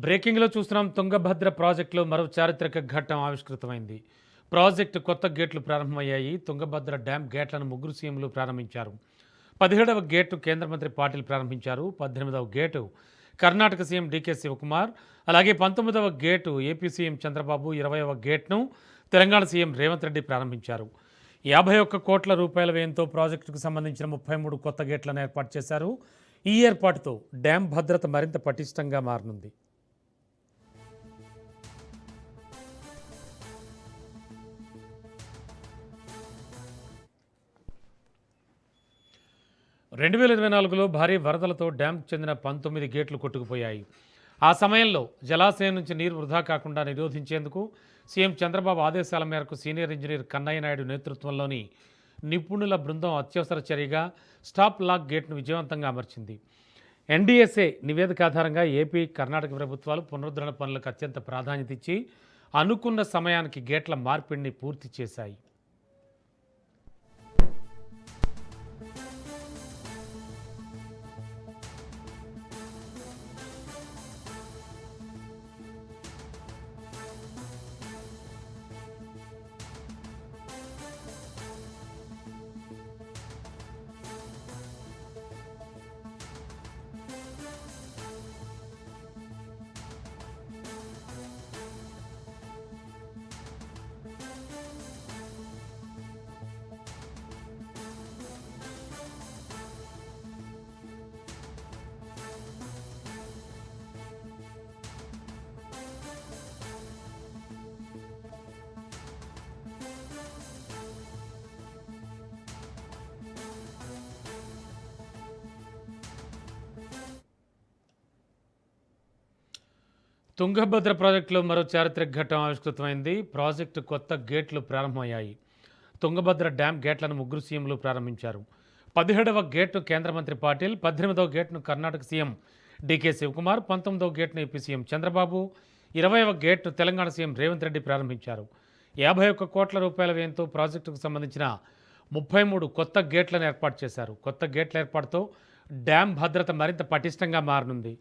బ్రేకింగ్లో చూస్తున్నాం. తుంగభద్ర ప్రాజెక్టులో మరో చారిత్రక ఘట్టం ఆవిష్కృతమైంది. ప్రాజెక్టు కొత్త గేట్లు ప్రారంభమయ్యాయి. తుంగభద్ర డ్యాం గేట్లను ముగ్గురు సీఎంలు ప్రారంభించారు. 17వ గేటు కేంద్ర మంత్రి పాటిల్ ప్రారంభించారు. 18వ గేటు కర్ణాటక సీఎం డీకే శివకుమార్, అలాగే 19వ గేటు ఏపీ సీఎం చంద్రబాబు, 20వ గేట్ను తెలంగాణ సీఎం రేవంత్ రెడ్డి ప్రారంభించారు. 51 కోట్ల రూపాయల వ్యయంతో ప్రాజెక్టుకు సంబంధించిన 33 కొత్త గేట్లను ఏర్పాటు చేశారు. ఈ ఏర్పాటుతో డ్యాం భద్రత మరింత పటిష్టంగా మారనుంది. 2024లో భారీ వరదలతో డ్యాంకు చెందిన 19 గేట్లు కొట్టుకుపోయాయి. ఆ సమయంలో జలాశయం నుంచి నీరు వృధా కాకుండా నిరోధించేందుకు సీఎం చంద్రబాబు ఆదేశాల మేరకు సీనియర్ ఇంజనీర్ కన్నయ్య నాయుడు నేతృత్వంలోని నిపుణుల బృందం అత్యవసర చర్యగా స్టాప్ లాక్ గేట్ను విజయవంతంగా అమర్చింది. ఎన్డీఎస్ఏ నివేదిక ఆధారంగా ఏపీ, కర్ణాటక ప్రభుత్వాలు పునరుద్ధరణ పనులకు అత్యంత ప్రాధాన్యత ఇచ్చి అనుకున్న సమయానికి గేట్ల మార్పిడిని పూర్తి చేశాయి. తుంగభద్ర ప్రాజెక్టులో మరో చారిత్రక ఘట్టం ఆవిష్కృతమైంది. ప్రాజెక్టు కొత్త గేట్లు ప్రారంభమయ్యాయి. తుంగభద్ర డ్యాం గేట్లను ముగ్గురు సీఎంలు ప్రారంభించారు. 17వ గేటు కేంద్ర మంత్రి పాటిల్, 18వ గేట్ను కర్ణాటక సీఎం డీకే శివకుమార్, 19వ గేట్ను ఏపీ సీఎం చంద్రబాబు, 20వ గేట్ను తెలంగాణ సీఎం రేవంత్ రెడ్డి ప్రారంభించారు. 51 కోట్ల రూపాయల వ్యయంతో ప్రాజెక్టుకు సంబంధించిన 33 కొత్త గేట్లను ఏర్పాటు చేశారు. కొత్త గేట్ల ఏర్పాటుతో డ్యాం భద్రత మరింత పటిష్టంగా మారనుంది.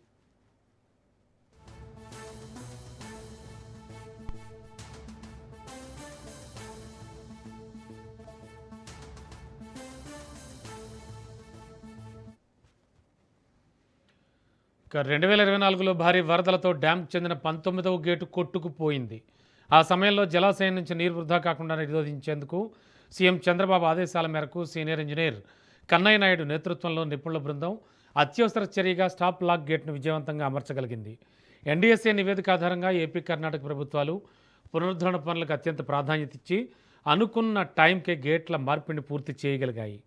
ఇక 2024లో భారీ వరదలతో డ్యాంకు చెందిన 19వ గేటు కొట్టుకుపోయింది. ఆ సమయంలో జలాశయం నుంచి నీరు వృధా కాకుండా నిరోధించేందుకు సీఎం చంద్రబాబు ఆదేశాల మేరకు సీనియర్ ఇంజనీర్ కన్నయ్య నాయుడు నేతృత్వంలో నిపుణుల బృందం అత్యవసర చర్యగా స్టాప్ లాక్ గేట్ను విజయవంతంగా అమర్చగలిగింది. ఎన్డీఎస్ఏ నివేదిక ఆధారంగా ఏపీ, కర్ణాటక ప్రభుత్వాలు పునరుద్ధరణ పనులకు అత్యంత ప్రాధాన్యత ఇచ్చి అనుకున్న టైంకే గేట్ల మార్పిడిని పూర్తి చేయగలిగాయి.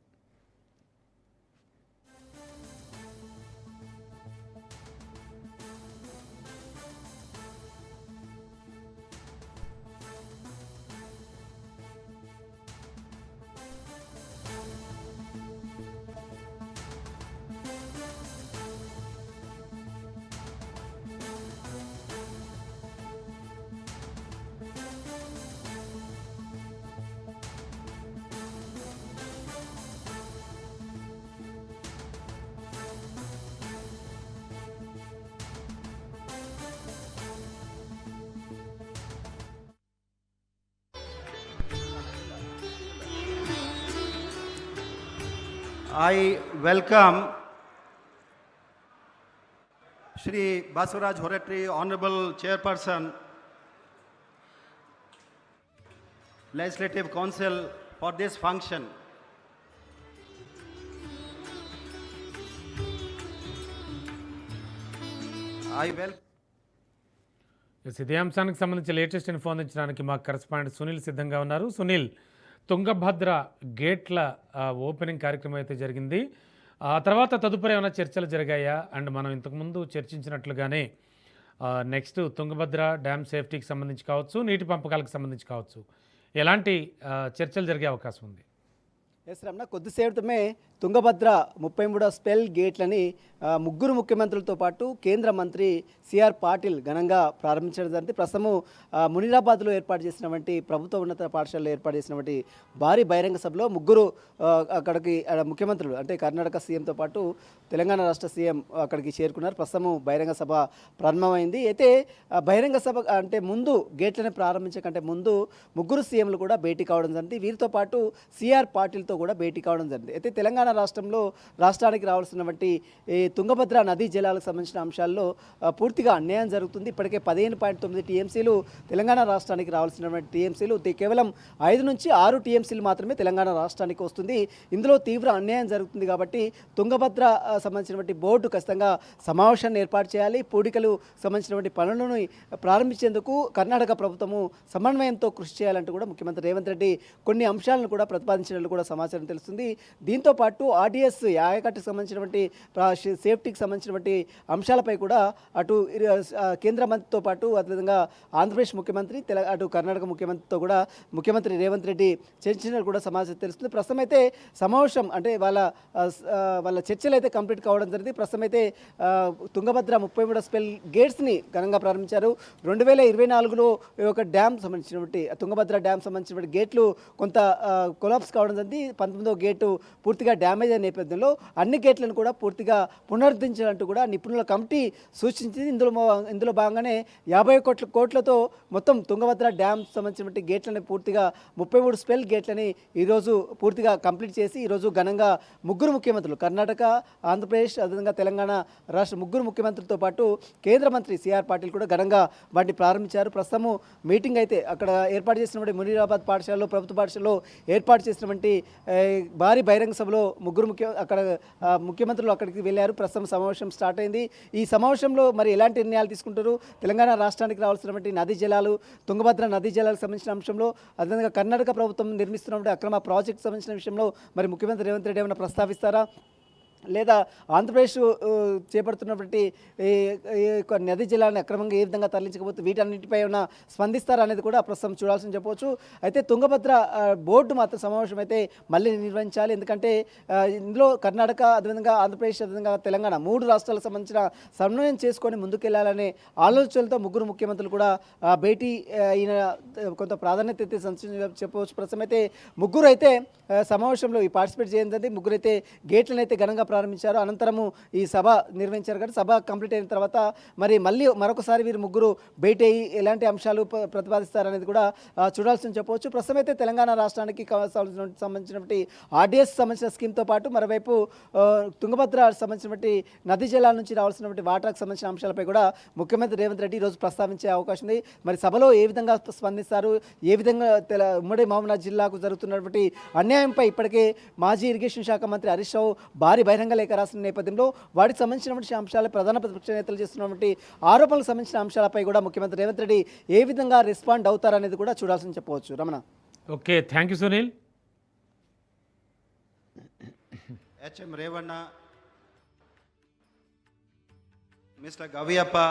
I welcome Shri Basuraj Horatri, Honorable Chairperson, Legislative Council for this function. I welcome. ఇదే అంశానికి సంబంధించి లేటెస్ట్ ఇన్ఫో అందించడానికి మా కరెస్పాండెంట్ సునీల్ సిద్ధంగా ఉన్నారు. సునీల్, తుంగభద్ర గేట్ల ఓపెనింగ్ కార్యక్రమం అయితే జరిగింది. ఆ తర్వాత తదుపరి ఏమైనా చర్చలు జరిగాయా? అండ్ మనం ఇంతకుముందు చర్చించినట్లుగానే నెక్స్ట్ తుంగభద్ర డ్యామ్ సేఫ్టీకి సంబంధించి కావచ్చు, నీటి పంపకాలకు సంబంధించి కావచ్చు, ఎలాంటి చర్చలు జరిగే అవకాశం ఉంది? ఎస్ రమణ, కొద్దిసేపు క్రితమే తుంగభద్ర 33వ స్పెల్ గేట్లని ముగ్గురు ముఖ్యమంత్రులతో పాటు కేంద్ర మంత్రి సిఆర్ పాటిల్ ఘనంగా ప్రారంభించడం జరిగింది. ప్రస్తుతము మునిరాబాద్లో ఏర్పాటు చేసినటువంటి ప్రభుత్వ ఉన్నత పాఠశాలలో ఏర్పాటు చేసినటువంటి భారీ బహిరంగ సభలో ముగ్గురు అక్కడికి ముఖ్యమంత్రులు అంటే కర్ణాటక సీఎంతో పాటు తెలంగాణ రాష్ట్ర సీఎం అక్కడికి చేరుకున్నారు. ప్రస్తుతము బహిరంగ సభ ప్రారంభమైంది. అయితే బహిరంగ సభ అంటే ముందు గేట్లను ప్రారంభించే కంటే ముందు ముగ్గురు సీఎంలు కూడా భేటీ కావడం జరిగింది. వీరితో పాటు సిఆర్ పాటిల్తో కూడా భేటీ కావడం జరిగింది. అయితే తెలంగాణ రాష్ట్రానికి రావాల్సినటువంటి తుంగభద్ర నదీ జలాలకు సంబంధించిన అంశాల్లో పూర్తిగా అన్యాయం జరుగుతుంది. ఇప్పటికే 15.9 టీఎంసీలు తెలంగాణ రాష్ట్రానికి రావాల్సినటువంటి టీఎంసీలు కేవలం 5 నుంచి 6 టీఎంసీలు మాత్రమే తెలంగాణ రాష్ట్రానికి వస్తుంది. ఇందులో తీవ్ర అన్యాయం జరుగుతుంది కాబట్టి తుంగభద్ర సంబంధించినటువంటి బోర్డు ఖచ్చితంగా సమావేశాన్ని ఏర్పాటు చేయాలి. పూడికలు సంబంధించినటువంటి పనులను ప్రారంభించేందుకు కర్ణాటక ప్రభుత్వము సమన్వయంతో కృషి చేయాలంటూ కూడా ముఖ్యమంత్రి రేవంత్ రెడ్డి కొన్ని అంశాలను కూడా ప్రతిపాదించినట్లు కూడా సమాచారం తెలుస్తుంది. దీంతో పాటు ఆర్డీఎస్ యాయకట్టుకు సంబంధించినటువంటి సేఫ్టీకి సంబంధించినటువంటి అంశాలపై కూడా అటు కేంద్ర మంత్రితో పాటు అదేవిధంగా ఆంధ్రప్రదేశ్ ముఖ్యమంత్రి అటు కర్ణాటక ముఖ్యమంత్రితో కూడా ముఖ్యమంత్రి రేవంత్ రెడ్డి చర్చించినట్టు కూడా సమాచారం తెలుస్తుంది. ప్రస్తుతం అయితే సమావేశం అంటే వాళ్ళ చర్చలు అయితే కంప్లీట్ కావడం జరిగింది. ప్రస్తుతం అయితే తుంగభద్ర 33వ స్పెల్ గేట్స్ని ఘనంగా ప్రారంభించారు. 2024లో ఒక డ్యామ్ సంబంధించినటువంటి తుంగభద్ర డ్యామ్ సంబంధించినటువంటి గేట్లు కొంత కొలాప్స్ కావడం జరిగింది. 19వ గేటు పూర్తిగా డ్యామేజ్ అయిన నేపథ్యంలో అన్ని గేట్లను కూడా పూర్తిగా పునరుద్ధరించాలంటూ కూడా నిపుణుల కమిటీ సూచించింది. ఇందులో భాగంగానే 50 కోట్లతో మొత్తం తుంగభద్ర డ్యామ్ సంబంధించినటువంటి గేట్లని పూర్తిగా 33 స్పెల్ గేట్లని ఈరోజు పూర్తిగా కంప్లీట్ చేసి ఈరోజు ఘనంగా ముగ్గురు ముఖ్యమంత్రులు కర్ణాటక, ఆంధ్రప్రదేశ్ అదేవిధంగా తెలంగాణ రాష్ట్ర ముగ్గురు ముఖ్యమంత్రులతో పాటు కేంద్ర మంత్రి సిఆర్ పాటిల్ కూడా ఘనంగా వాటిని ప్రారంభించారు. ప్రస్తుతము మీటింగ్ అయితే అక్కడ ఏర్పాటు చేసినటువంటి మునిరాబాద్ పాఠశాలలో ప్రభుత్వ పాఠశాలలో ఏర్పాటు చేసినటువంటి భారీ బహిరంగ సభలో ముగ్గురు ముఖ్యమంత్రులు అక్కడికి వెళ్ళారు. ప్రస్తుతం సమావేశం స్టార్ట్ అయింది. ఈ సమావేశంలో మరి ఎలాంటి నిర్ణయాలు తీసుకుంటారు, తెలంగాణ రాష్ట్రానికి రావాల్సినటువంటి నదీ జలాలు తుంగభద్ర నదీ జలాలకు సంబంధించిన అంశంలో అదేవిధంగా కర్ణాటక ప్రభుత్వం నిర్మిస్తున్నటువంటి అక్రమ ప్రాజెక్టు సంబంధించిన విషయంలో మరి ముఖ్యమంత్రి రేవంత్ రెడ్డి ఏమైనా ప్రస్తావిస్తారా, లేదా ఆంధ్రప్రదేశ్ చేపడుతున్నటువంటి నదీ జలాలను అక్రమంగా ఏ విధంగా తరలించకపోతే వీటన్నిటిపై ఉన్న స్పందిస్తారా అనేది కూడా ప్రస్తుతం చూడాల్సిన చెప్పవచ్చు. అయితే తుంగభద్ర బోర్డు మాత్రం సమావేశం అయితే మళ్ళీ నిర్వహించాలి. ఎందుకంటే ఇందులో కర్ణాటక అదేవిధంగా ఆంధ్రప్రదేశ్ అదేవిధంగా తెలంగాణ 3 రాష్ట్రాలకు సంబంధించిన సమన్వయం చేసుకొని ముందుకెళ్లాలనే ఆలోచనలతో ముగ్గురు ముఖ్యమంత్రులు కూడా భేటీ అయిన కొంత ప్రాధాన్యత అయితే చెప్పవచ్చు. ప్రస్తుతం అయితే ముగ్గురు అయితే సమావేశంలో పార్టిసిపేట్ చేయడం ముగ్గురు అయితే గేట్లను అయితే ఘనంగా ప్రారంభించారు. అనంతరము ఈ సభ నిర్వహించారు. కాబట్టి సభ కంప్లీట్ అయిన తర్వాత మరి మరొకసారి వీరు ముగ్గురు భేటీ అయ్యి ఎలాంటి అంశాలు ప్రతిపాదిస్తారనేది కూడా చూడాల్సిన చెప్పవచ్చు. ప్రస్తుతం అయితే తెలంగాణ రాష్ట్రానికి సంబంధించినటువంటి ఆర్డీఎస్ సంబంధించిన స్కీమ్తో పాటు మరోవైపు తుంగభద్ర సంబంధించినటువంటి నదీ జలాల నుంచి రావాల్సినటువంటి వాటర్కి సంబంధించిన అంశాలపై కూడా ముఖ్యమంత్రి రేవంత్ రెడ్డి ఈరోజు ప్రస్తావించే అవకాశం ఉంది. మరి సభలో ఏ విధంగా స్పందిస్తారు, ఏ విధంగా ఉమ్మడి మహబూబ్నగర్ జిల్లాకు జరుగుతున్నటువంటి అన్యాయంపై ఇప్పటికే మాజీ ఇరిగేషన్ శాఖ మంత్రి హరీష్ రావు భారీ బహిరంగ లేఖ రాసిన నేపథ్యంలో వాటికి సంబంధించినటువంటి అంశాలు ప్రధాన ప్రతిపక్ష నేతలు చేస్తున్నటువంటి ఆరోపణలకు సంబంధించిన అంశాలపై కూడా ముఖ్యమంత్రి రేవంత్ రెడ్డి ఏ విధంగా రెస్పాండ్ అవుతారనేది కూడా చూడాల్సిన చెప్పవచ్చు. Ramana. Okay, thank you Sunil. HM Revanna, Mr. Gaviyappa,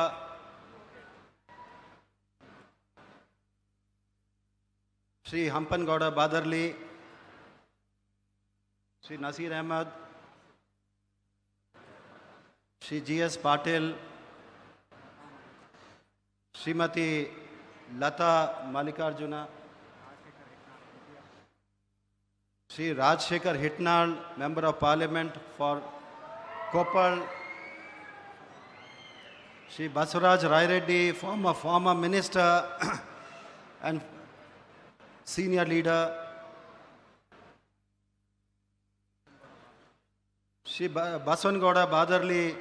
Shri Hampangowda Badarli, Shri Nasir Ahmed, Shri G.S. Patil, Srimati Lata Malikarjuna, Shri Rajshekhar Hitnal, Member of Parliament for Koppal, Shri Basuraj Rai Reddy, former Minister and Senior Leader, Shri Baswangowda Badarli,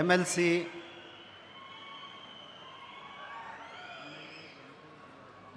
MLC,